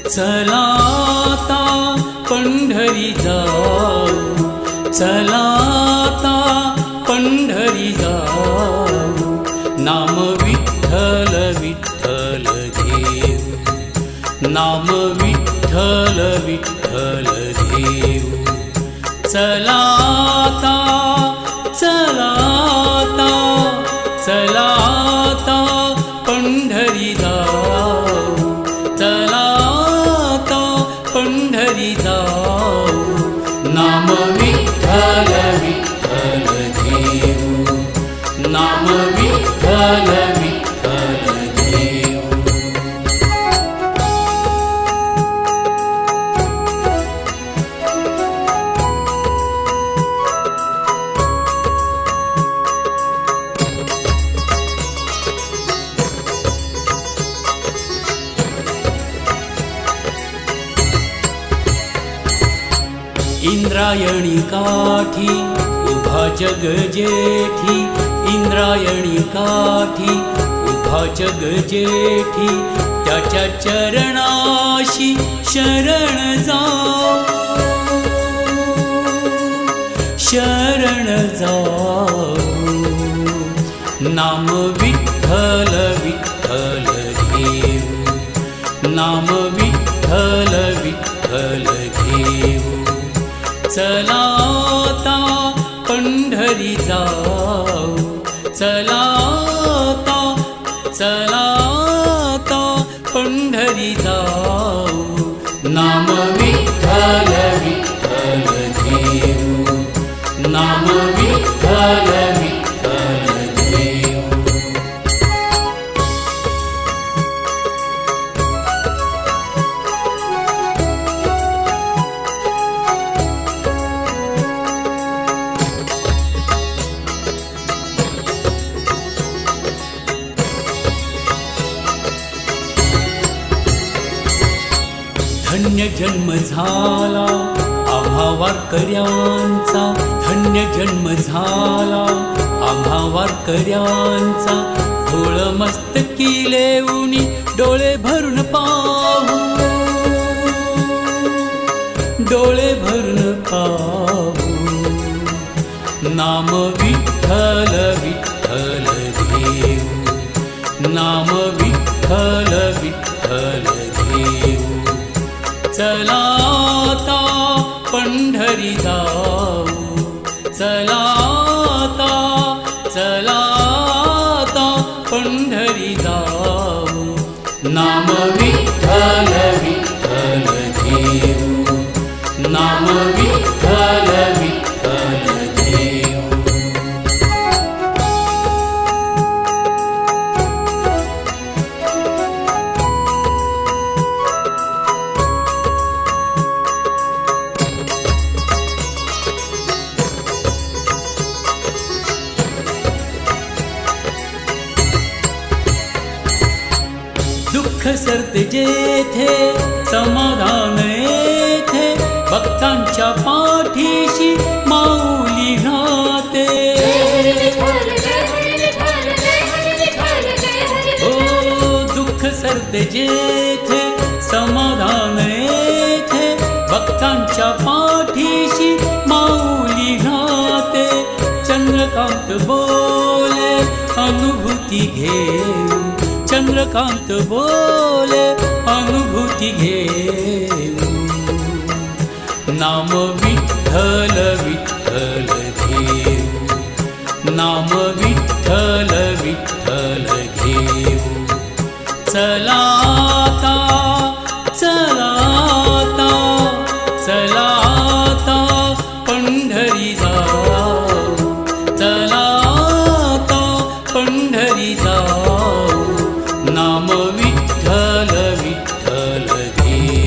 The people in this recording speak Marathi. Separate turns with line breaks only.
चलाता पंढरी जाऊ, चलाता पंढरी जाऊ, नाम विठ्ठल विठ्ठल घेऊ, नाम विठ्ठल विठ्ठल घेऊ. चलाता चलाता चलाता पंढरी जाऊ, चलाता पंढरी जाऊ, नाम विठ्ठल विठ्ठल घेऊ, नाम विठ्ठल विठ्ठल घेऊ. इंद्रायणी काठी उभा जग जेठी, इंद्रायणी काठी उभा जग जेठी, त्याच्या चरणाशी शरण जाऊ, शरण जाऊ, नाम विठ्ठल विठ्ठल घेऊ, नाम विठ्ठल विठ्ठल घेऊ. चलाता पंढरी जाऊ, चलाता चलाता पंढरी जाऊ, नाम विठ्ठल विठ्ठल घेऊ, नाम विठ्ठल विठ्ठल घेऊ. धन्य जन्म झाला आम्हा वारकऱ्यांचा, धन्य जन्म झाला आम्हा वारकऱ्यांचा, डोळ मस्तकी लेऊनी डोळे भरून पाहू, डोळे भरून पाहू, नाम विठ्ठल विठ्ठल घेऊ, नाम विठ्ठल विठ्ठल घेऊ. चलाता पंढरी जाऊ, चलाता चलाता पंढरी जाऊ, नाम विठ्ठल विठ्ठल घेऊ, नाम विठ्ठल विठ्ठल घेऊ. दुःख सरते जेथे समाधान येथे, भक्तांच्या पाठीशी माऊली राहते. ओ दुःख सरते जेथे समाधान येथे, भक्तांच्या पाठीशी माऊली राहते. चंद्रकांत बोले अनुभूती घेऊ, चंद्रकांत बोले अनुभूती घेऊ, नाम विठ्ठल विठ्ठल घेऊ, नाम विठ्ठल विठ्ठल घेऊ. चलाता चलाता चलाता पंढरी जाऊ, चलाता पंढरी जाऊ, नाम विठ्ठल विठ्ठल घेऊ.